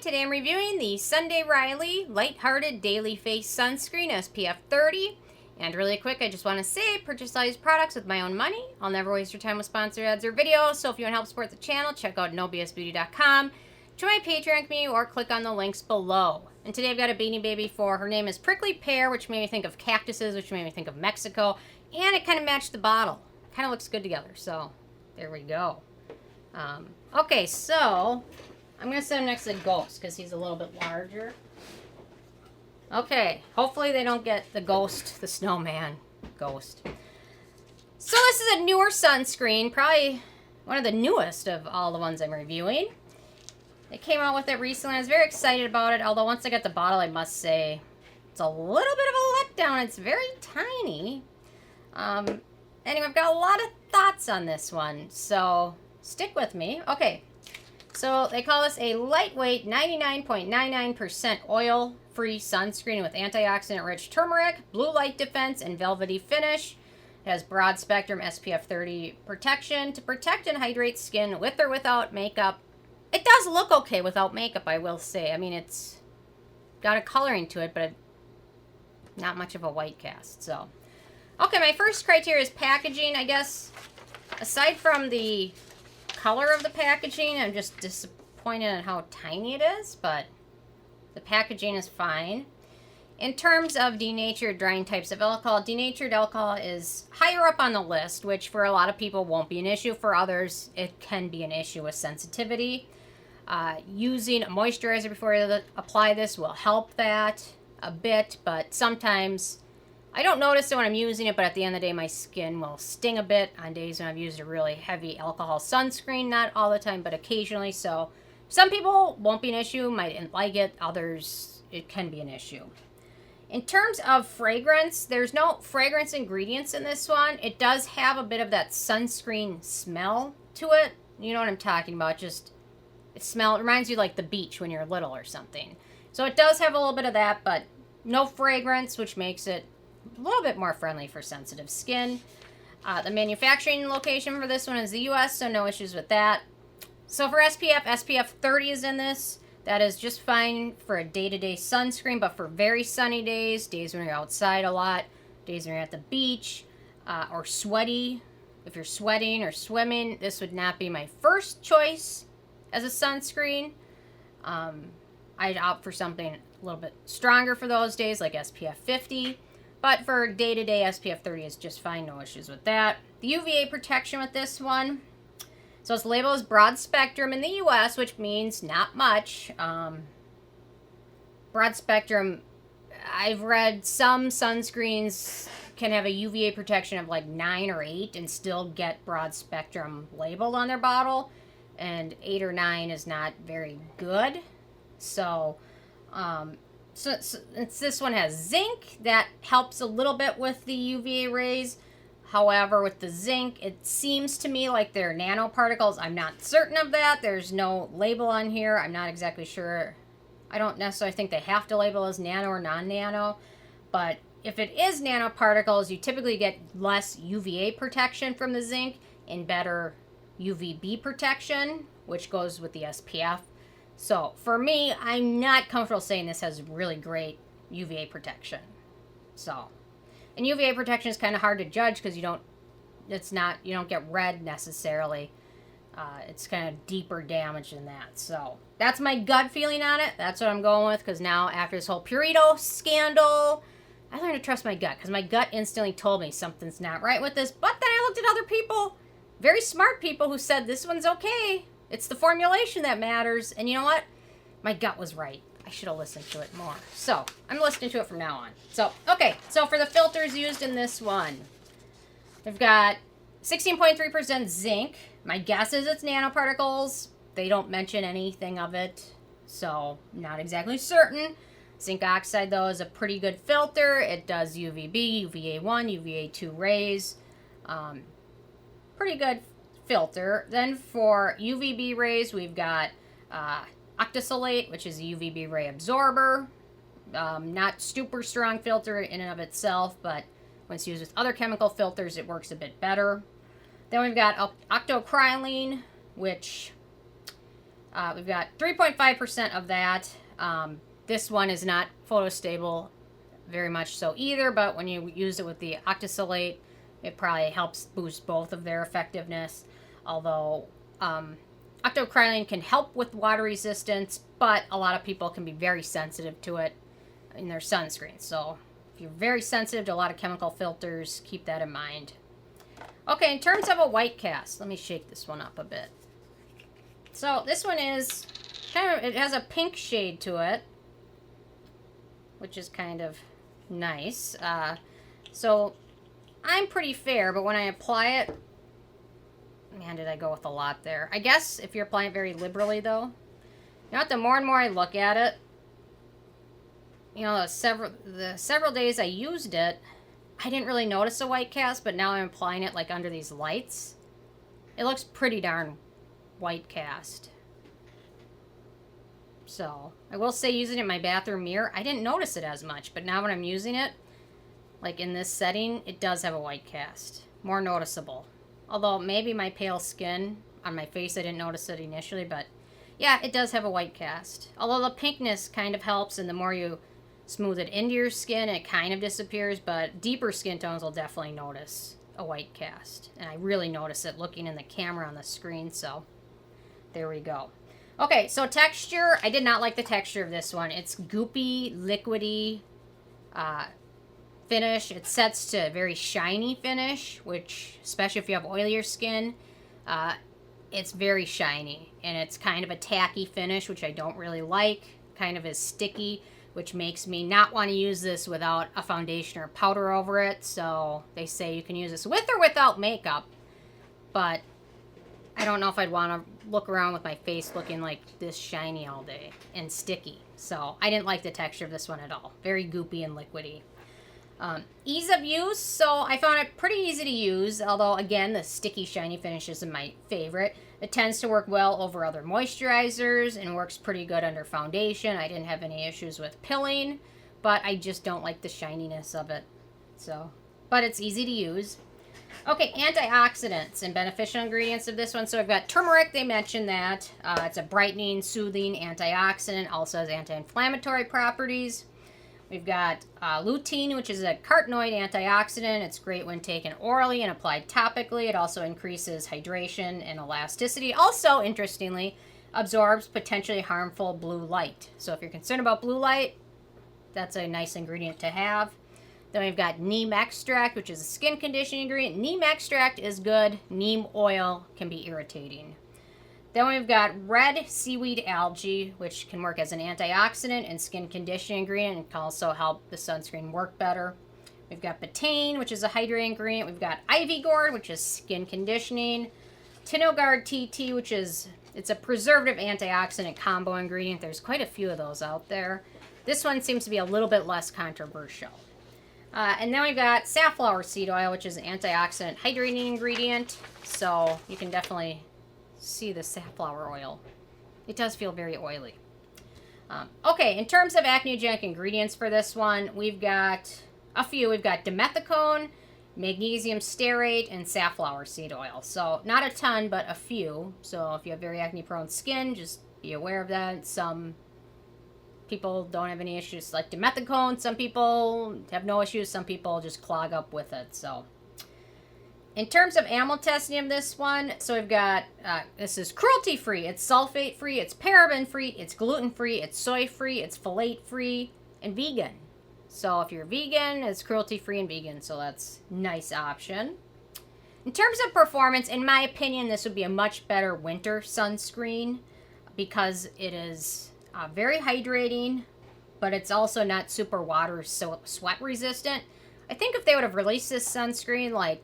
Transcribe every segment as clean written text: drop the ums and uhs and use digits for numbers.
Today I'm reviewing the Sunday Riley Lighthearted Daily Face Sunscreen SPF 30. And really quick, I just want to say, purchase all these products with my own money. I'll never waste your time with sponsored ads or videos, so if you want to help support the channel, check out nobsbeauty.com, join my Patreon community, or click on the links below. And today I've got a beanie baby for, her name is Prickly Pear, which made me think of cactuses, which made me think of Mexico, and it kind of matched the bottle. Kind of looks good together, so there we go. Okay, so I'm going to set him next to Ghost because he's a little bit larger. Okay, hopefully they don't get the Ghost, the snowman Ghost. So this is a newer sunscreen, probably one of the newest of all the ones I'm reviewing. They came out with it recently. I was very excited about it, although once I got the bottle, I must say, it's a little bit of a letdown. It's very tiny. Anyway, I've got a lot of thoughts on this one, so stick with me. Okay, so they call this a lightweight 99.99% oil-free sunscreen with antioxidant-rich turmeric, blue light defense, and velvety finish. It has broad-spectrum SPF 30 protection to protect and hydrate skin with or without makeup. It does look okay without makeup, I will say. I mean, it's got a coloring to it, but not much of a white cast, so. Okay, my first criteria is packaging, I guess. Aside from the color of the packaging, I'm just disappointed in how tiny it is, but the packaging is fine. In terms of denatured drying types of alcohol, denatured alcohol is higher up on the list, which for a lot of people won't be an issue. For others, it can be an issue with sensitivity. Using a moisturizer before you apply this will help that a bit, but sometimes I don't notice it when I'm using it, but at the end of the day, my skin will sting a bit on days when I've used a really heavy alcohol sunscreen. Not all the time, but occasionally. So some people won't be an issue, might like it. Others, it can be an issue. In terms of fragrance, there's no fragrance ingredients in this one. It does have a bit of that sunscreen smell to it. You know what I'm talking about. Just, it reminds you like the beach when you're little or something. So it does have a little bit of that, but no fragrance, which makes it a little bit more friendly for sensitive skin. The manufacturing location for this one is the US, so no issues with that. So for SPF 30 is in this. That is just fine for a day-to-day sunscreen, but for very sunny days, days when you're outside a lot, days when you're at the beach, or sweaty. If you're sweating or swimming, this would not be my first choice as a sunscreen. I'd opt for something a little bit stronger for those days, like SPF 50. But for day-to-day, SPF 30 is just fine. No issues with that. The UVA protection with this one. So its label is broad spectrum in the US, which means not much. Broad spectrum, I've read some sunscreens can have a UVA protection of like 9 or 8 and still get broad spectrum labeled on their bottle. And 8 or 9 is not very good. So this one has zinc, that helps a little bit with the UVA rays. However, with the zinc, it seems to me like they're nanoparticles. I'm not certain of that. There's no label on here. I'm not exactly sure. I don't necessarily think they have to label as nano or non-nano. But if it is nanoparticles, you typically get less UVA protection from the zinc and better UVB protection, which goes with the SPF. So, for me, I'm not comfortable saying this has really great UVA protection. So, and UVA protection is kind of hard to judge because you don't get red necessarily. It's kind of deeper damage than that. So, that's my gut feeling on it. That's what I'm going with because now, after this whole Purito scandal, I learned to trust my gut because my gut instantly told me something's not right with this. But then I looked at other people, very smart people, who said this one's okay. It's the formulation that matters. And you know what? My gut was right. I should have listened to it more. So, I'm listening to it from now on. So, okay. So, for the filters used in this one, they've got 16.3% zinc. My guess is it's nanoparticles. They don't mention anything of it. So, not exactly certain. Zinc oxide, though, is a pretty good filter. It does UVB, UVA1, UVA2 rays. Pretty good filter. Then for UVB rays, we've got Octisalate, which is a UVB ray absorber. Not super strong filter in and of itself, but when it's used with other chemical filters, it works a bit better. Then we've got Octocrylene, which We've got 3.5% of that. This one is not photostable very much so either, but when you use it with the Octisalate, it probably helps boost both of their effectiveness. Although Octocrylene can help with water resistance, but a lot of people can be very sensitive to it in their sunscreen. So if you're very sensitive to a lot of chemical filters, keep that in mind. Okay, in terms of a white cast, let me shake this one up a bit. So this one is kind of, it has a pink shade to it, which is kind of nice. So I'm pretty fair, but when I apply it, man, did I go with a lot there. I guess if you're applying it very liberally, though, you know what, the more and more I look at it, you know, the several days I used it, I didn't really notice a white cast, but now I'm applying it like under these lights. It looks pretty darn white cast. So I will say, using it in my bathroom mirror, I didn't notice it as much, but now when I'm using it, like in this setting, it does have a white cast. More noticeable. Although maybe my pale skin on my face, I didn't notice it initially, but yeah, it does have a white cast. Although the pinkness kind of helps, and the more you smooth it into your skin, it kind of disappears, but deeper skin tones will definitely notice a white cast. And I really notice it looking in the camera on the screen, so there we go. Okay, so texture, I did not like the texture of this one. It's goopy, liquidy finish. It sets to a very shiny finish, which, especially if you have oilier skin, it's very shiny. And it's kind of a tacky finish, which I don't really like. Kind of is sticky, which makes me not want to use this without a foundation or powder over it. So they say you can use this with or without makeup, but I don't know if I'd want to look around with my face looking like this shiny all day and sticky. So I didn't like the texture of this one at all. Very goopy and liquidy. Ease of use, so I found it pretty easy to use, although again, the sticky shiny finish isn't my favorite. It tends to work well over other moisturizers and works pretty good under foundation. I didn't have any issues with pilling, but I just don't like the shininess of it. So, but it's easy to use. Okay, antioxidants and beneficial ingredients of this one. So I've got turmeric, they mentioned that. It's a brightening, soothing antioxidant, also has anti-inflammatory properties. We've got lutein, which is a carotenoid antioxidant. It's great when taken orally and applied topically. It also increases hydration and elasticity. Also, interestingly, absorbs potentially harmful blue light. So if you're concerned about blue light, that's a nice ingredient to have. Then we've got neem extract, which is a skin conditioning ingredient. Neem extract is good. Neem oil can be irritating. Then we've got red seaweed algae, which can work as an antioxidant and skin conditioning ingredient and can also help the sunscreen work better. We've got betaine, which is a hydrating ingredient. We've got ivy gourd, which is skin conditioning. Tinogard TT, which is, it's a preservative antioxidant combo ingredient. There's quite a few of those out there. This one seems to be a little bit less controversial. And then we've got safflower seed oil, which is an antioxidant hydrating ingredient. So you can definitely see the safflower oil. It does feel very oily. Okay, in terms of acneogenic ingredients for this one, we've got a few. We've got dimethicone, magnesium stearate, and safflower seed oil. So not a ton, but a few. So if you have very acne-prone skin, just be aware of that. Some people don't have any issues like dimethicone. Some people have no issues. Some people just clog up with it. So in terms of amyl testing of this one, so we've got, this is cruelty-free, it's sulfate-free, it's paraben-free, it's gluten-free, it's soy-free, it's phthalate-free, and vegan. So if you're vegan, it's cruelty-free and vegan, so that's a nice option. In terms of performance, in my opinion, this would be a much better winter sunscreen because it is very hydrating, but it's also not super water sweat resistant. I think if they would have released this sunscreen like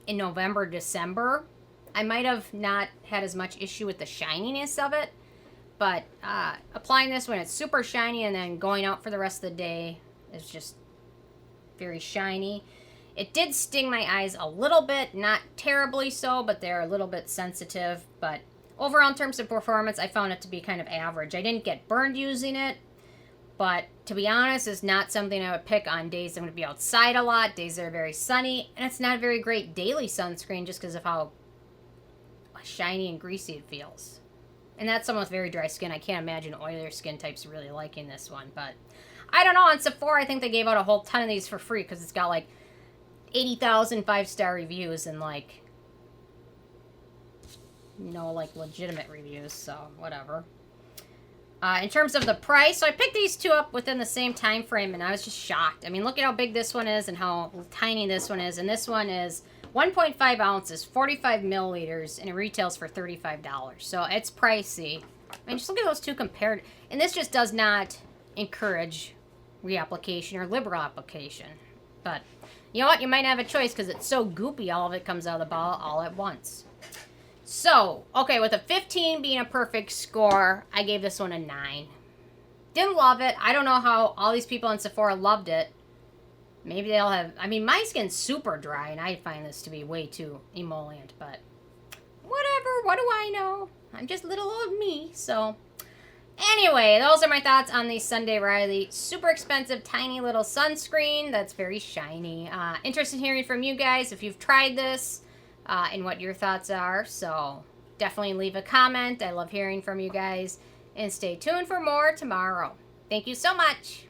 in November, December, I might have not had as much issue with the shininess of it, but applying this when it's super shiny and then going out for the rest of the day is just very shiny. It did sting my eyes a little bit, not terribly so, but they're a little bit sensitive. But overall, in terms of performance, I found it to be kind of average. I didn't get burned using it, but to be honest, it's not something I would pick on days I'm going to be outside a lot, days that are very sunny, and it's not a very great daily sunscreen just because of how shiny and greasy it feels. And that's someone with very dry skin. I can't imagine oilier skin types really liking this one. But I don't know. On Sephora, I think they gave out a whole ton of these for free because it's got like 80,000 5-star reviews and like, you know, like legitimate reviews. So whatever. In terms of the price, so I picked these two up within the same time frame, and I was just shocked. I mean, look at how big this one is and how tiny this one is. And this one is 1.5 ounces, 45 milliliters, and it retails for $35. So it's pricey. I mean, just look at those two compared. And this just does not encourage reapplication or liberal application. But you know what? You might have a choice because it's so goopy, all of it comes out of the bottle all at once. So, okay, with a 15 being a perfect score, I gave this one a 9. Didn't love it. I don't know how all these people in Sephora loved it. Maybe they'll have... I mean, my skin's super dry, and I find this to be way too emollient, but whatever. What do I know? I'm just little old me, so... Anyway, those are my thoughts on the Sunday Riley super expensive, tiny little sunscreen that's very shiny. Interested in hearing from you guys if you've tried this. And what your thoughts are, so definitely leave a comment. I love hearing from you guys, and stay tuned for more tomorrow. Thank you so much.